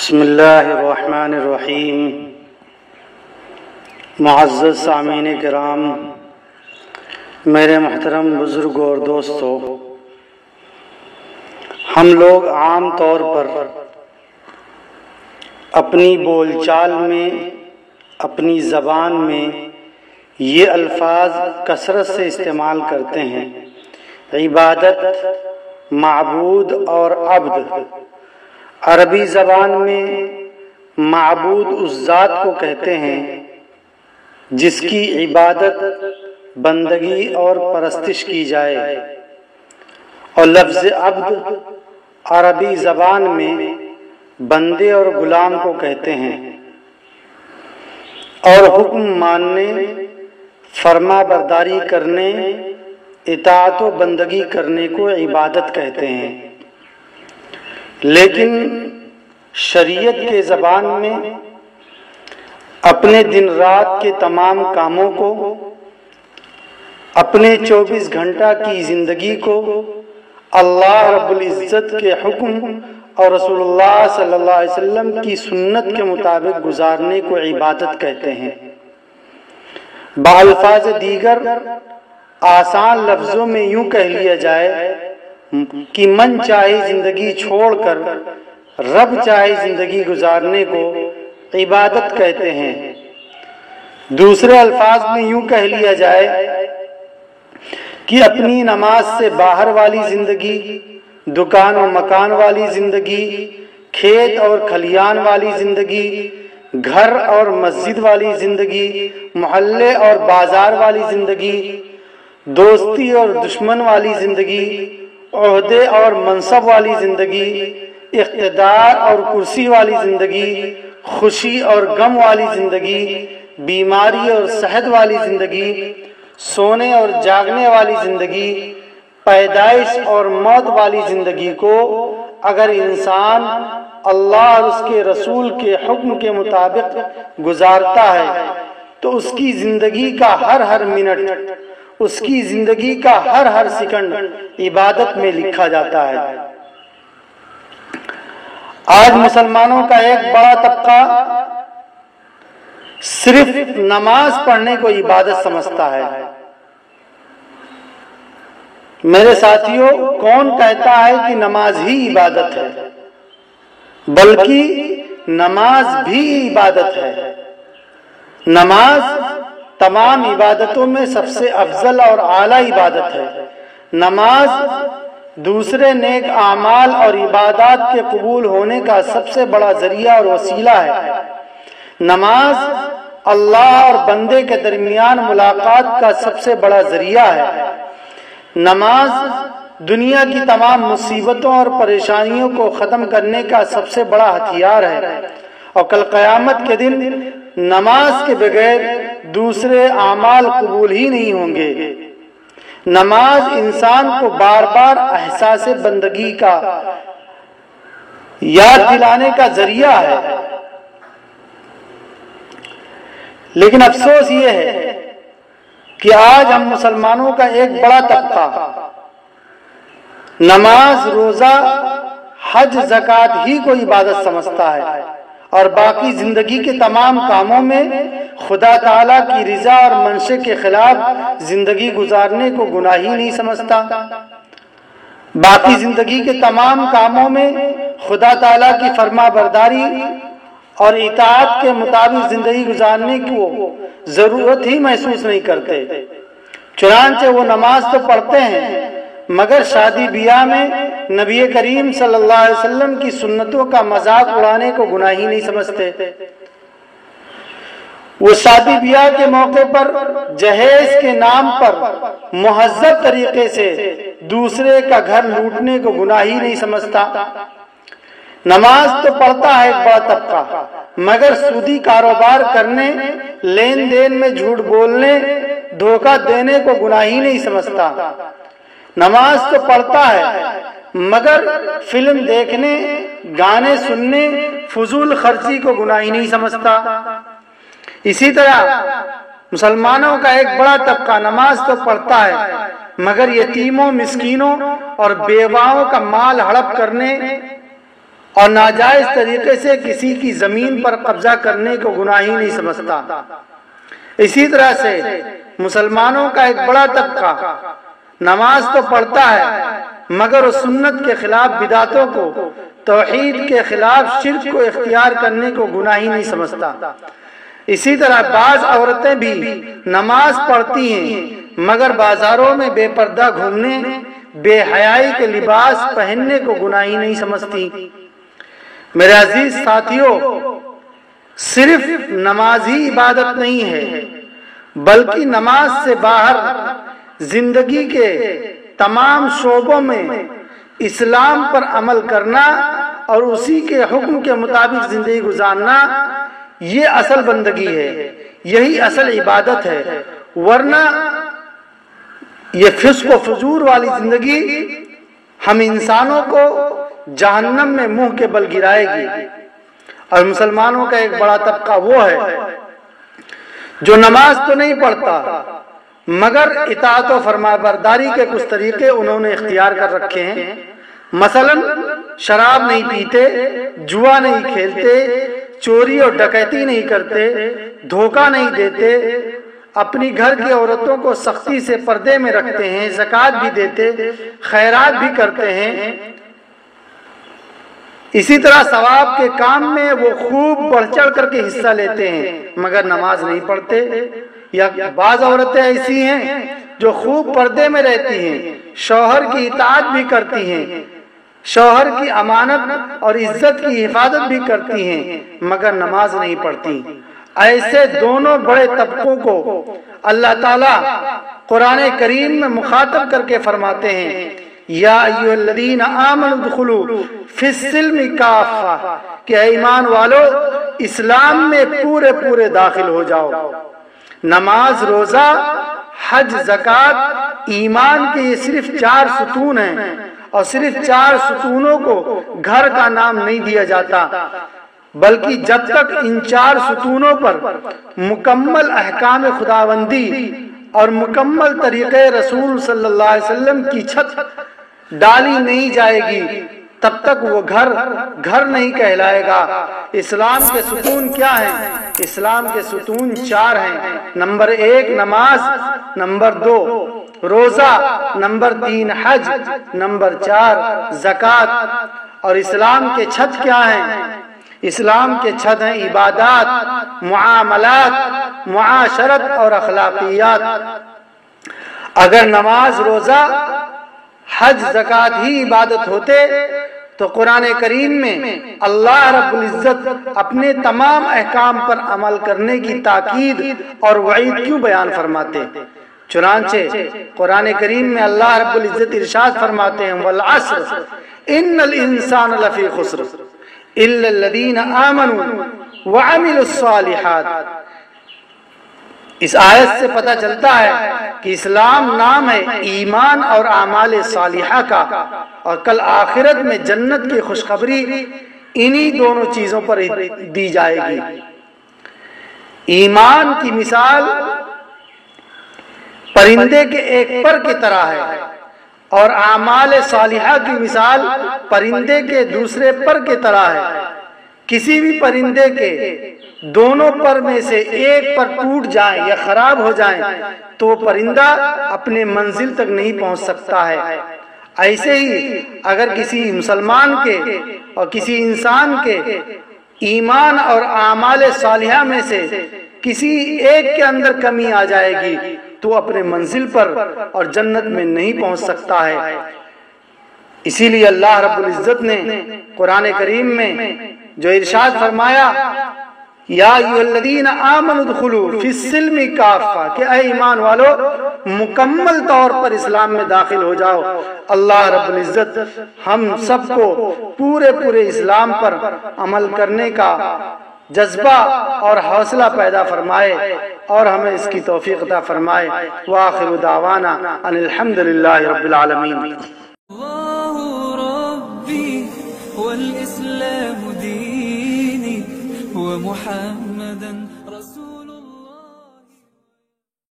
بسم اللہ الرحمن الرحیم۔ معزز سامعین کرام، میرے محترم بزرگوں اور دوستو، ہم لوگ عام طور پر اپنی بول چال میں، اپنی زبان میں یہ الفاظ کثرت سے استعمال کرتے ہیں: عبادت، معبود اور عبد۔ عربی زبان میں معبود اس ذات کو کہتے ہیں جس کی عبادت، بندگی اور پرستش کی جائے، اور لفظ عبد عربی زبان میں بندے اور غلام کو کہتے ہیں، اور حکم ماننے، فرما برداری کرنے، اطاعت و بندگی کرنے کو عبادت کہتے ہیں۔ لیکن شریعت کے زبان میں اپنے دن رات کے تمام کاموں کو، اپنے 24 گھنٹہ کی زندگی کو اللہ رب العزت کے حکم اور رسول اللہ صلی اللہ علیہ وسلم کی سنت کے مطابق گزارنے کو عبادت کہتے ہیں۔ بالفاظ دیگر آسان لفظوں میں یوں کہہ لیا جائے کہ من چاہے زندگی چھوڑ کر رب چاہے زندگی گزارنے کو عبادت کہتے ہیں۔ دوسرے الفاظ میں یوں کہہ لیا جائے کہ اپنی نماز سے باہر والی زندگی، دکان و مکان والی زندگی، کھیت اور کھلیان والی زندگی، گھر اور مسجد والی زندگی، محلے اور بازار والی زندگی، دوستی اور دشمن والی زندگی، عہدے اور منصب والی زندگی، اقتدار اور کرسی والی زندگی، خوشی اور غم والی زندگی، بیماری اور صحت والی زندگی، سونے اور جاگنے والی زندگی، پیدائش اور موت والی زندگی کو اگر انسان اللہ اور اس کے رسول کے حکم کے مطابق گزارتا ہے تو اس کی زندگی کا ہر منٹ، اس کی زندگی کا ہر سیکنڈ عبادت میں لکھا جاتا ہے۔ آج مسلمانوں کا ایک بڑا طبقہ صرف نماز پڑھنے کو عبادت سمجھتا ہے۔ میرے ساتھیوں، کون کہتا ہے کہ نماز ہی عبادت ہے؟ بلکہ نماز بھی عبادت ہے۔ نماز تمام عبادتوں میں سب سے افضل اور اعلیٰ عبادت ہے۔ نماز دوسرے نیک اعمال اور عبادات کے قبول ہونے کا سب سے بڑا ذریعہ اور وسیلہ ہے۔ نماز اللہ اور بندے کے درمیان ملاقات کا سب سے بڑا ذریعہ ہے۔ نماز دنیا کی تمام مصیبتوں اور پریشانیوں کو ختم کرنے کا سب سے بڑا ہتھیار ہے، اور کل قیامت کے دن نماز کے بغیر دوسرے اعمال قبول ہی نہیں ہوں گے۔ نماز انسان کو بار بار احساس بندگی کا یاد دلانے کا ذریعہ ہے۔ لیکن افسوس یہ ہے کہ آج ہم مسلمانوں کا ایک بڑا طبقہ نماز، روزہ، حج، زکوٰۃ ہی کو عبادت سمجھتا ہے، اور باقی زندگی کے تمام کاموں میں خدا تعالیٰ کی رضا اور منشے کے خلاف زندگی گزارنے کو گناہ ہی نہیں سمجھتا۔ باقی زندگی کے تمام کاموں میں خدا تعالیٰ کی فرما برداری اور اطاعت کے مطابق زندگی گزارنے کو ضرورت ہی محسوس نہیں کرتے۔ چنانچہ وہ نماز تو پڑھتے ہیں مگر شادی بیاہ میں نبی کریم صلی اللہ علیہ وسلم کی سنتوں کا مذاق اڑانے کو گناہ ہی نہیں سمجھتے۔ وہ شادی بیاہ کے موقع پر جہیز کے نام پر مہذب طریقے سے دوسرے کا گھر لوٹنے کو گناہ ہی نہیں سمجھتا۔ نماز تو پڑھتا ہے ایک بڑا طبقہ، مگر سودی کاروبار کرنے، لین دین میں جھوٹ بولنے، دھوکہ دینے کو گناہ ہی نہیں سمجھتا۔ نماز تو پڑھتا ہے مگر فلم دیکھنے، گانے سننے، فضول خرچی کو گناہ ہی نہیں سمجھتا۔ اسی طرح مسلمانوں کا ایک بڑا طبقہ نماز تو پڑھتا ہے مگر یتیموں، مسکینوں اور بیواؤں کا مال ہڑپ کرنے اور ناجائز طریقے سے کسی کی زمین پر قبضہ کرنے کو گناہ ہی نہیں سمجھتا۔ اسی طرح سے مسلمانوں کا ایک بڑا طبقہ نماز تو پڑھتا ہے مگر وہ سنت کے خلاف بدعتوں کو، توحید کے خلاف شرک کو اختیار کرنے کو گناہ ہی نہیں سمجھتا۔ اسی طرح بعض عورتیں بھی نماز پڑھتی ہیں مگر بازاروں میں بے پردہ گھومنے، بے حیائی کے لباس پہننے کو گناہ ہی نہیں سمجھتی۔ میرے عزیز ساتھیوں، صرف نماز ہی عبادت نہیں ہے بلکہ نماز سے باہر زندگی کے تمام شعبوں میں اسلام پر عمل کرنا اور اسی کے حکم کے مطابق زندگی گزارنا، یہ اصل بندگی ہے، یہی اصل عبادت ہے، ورنہ یہ فسق و فجور والی زندگی ہم انسانوں کو جہنم میں منہ کے بل گرائے گی۔ اور مسلمانوں کا ایک بڑا طبقہ وہ ہے جو نماز تو نہیں پڑھتا مگر اطاعت و فرمانبرداری کے کچھ طریقے انہوں نے اختیار کر رکھے ہیں۔ مثلا شراب نہیں پیتے، جوا نہیں کھیلتے، چوری اور ڈکیتی نہیں کرتے، دھوکہ نہیں دیتے، اپنی گھر کی عورتوں کو سختی سے پردے میں رکھتے ہیں، زکوٰۃ بھی دیتے، خیرات بھی کرتے ہیں۔ اسی طرح ثواب کے کام میں وہ خوب بڑھ چڑھ کر کے حصہ لیتے ہیں مگر نماز نہیں پڑھتے۔ یا بعض عورتیں ایسی ہیں جو خوب پردے میں رہتی ہیں، شوہر کی اطاعت بھی کرتی ہیں، شوہر کی امانت اور عزت کی حفاظت بھی کرتی ہیں مگر نماز نہیں پڑھتی۔ ایسے دونوں بڑے طبقوں کو اللہ تعالیٰ قرآن کریم میں مخاطب کر کے فرماتے ہیں، یا ایھا الذین آمنوا ادخلوا فی السلم کافہ، کہ اے ایمان والو اسلام میں پورے پورے داخل ہو جاؤ۔ نماز، روزہ، حج، زکوٰۃ، ایمان کے یہ صرف 4 ستون ہیں، اور صرف 4 ستونوں کو گھر کا نام نہیں دیا جاتا بلکہ جب تک ان 4 ستونوں پر مکمل احکام خداوندی اور مکمل طریقے رسول صلی اللہ علیہ وسلم کی چھت ڈالی نہیں جائے گی تب تک وہ گھر نہیں کہلائے گا۔ اسلام کے ستون کیا ہیں؟ اسلام کے ستون 4 ہیں۔ نمبر 1 نماز، نمبر 2 روزہ، نمبر 3 حج، نمبر 4 زکوٰۃ۔ اور اسلام کے چھت کیا ہیں؟ اسلام کے چھت ہیں عبادات، معاملات، معاشرت اور اخلاقیات۔ اگر نماز، روزہ، حج، زکوٰۃ ہی عبادت ہوتے تو قرآن کریم میں اللہ رب العزت اپنے تمام احکام پر عمل کرنے کی تاکید اور وعید کیوں بیان فرماتے؟ چنانچہ قرآن کریم میں اللہ رب العزت ارشاد فرماتے ہیں، والعصر ان الانسان لفی خسر الا الذین آمنوا وعملوا الصالحات۔ اس آیت سے پتہ چلتا ہے کہ اسلام نام ہے ایمان اور اعمال صالحہ کا، اور کل آخرت میں جنت کی خوشخبری انہی دونوں چیزوں پر دی جائے گی۔ ایمان کی مثال پرندے کے ایک پر کی طرح ہے، اور اعمال صالحہ کی مثال پرندے کے دوسرے پر کی طرح ہے۔ کسی بھی پرندے کے دونوں پر میں سے ایک پر ٹوٹ جائیں یا خراب ہو جائیں تو وہ پرندہ اپنے منزل تک نہیں پہنچ سکتا ہے۔ ایسے ہی اگر کسی مسلمان کے اور کسی انسان کے ایمان اور اعمال صالحہ میں سے کسی ایک کے اندر کمی آ جائے گی تو اپنے منزل پر اور جنت میں نہیں پہنچ سکتا ہے۔ اسی لیے اللہ رب العزت نے قرآن کریم میں جو ارشاد فرمایا، یا ایھا الذین آمنوا ادخلوا فی السلم کافہ، کہ اے ایمان والو مکمل طور پر اسلام میں داخل ہو جاؤ۔ اللہ رب العزت ہم سب کو پورے اسلام پر عمل کرنے کا جذبہ اور حوصلہ پیدا فرمائے اور ہمیں اس کی توفیق عطا فرمائے۔ وآخر دعوانا ان الحمد للہ رب العالمین۔ اللہ ربی والاسلام دینی ومحمد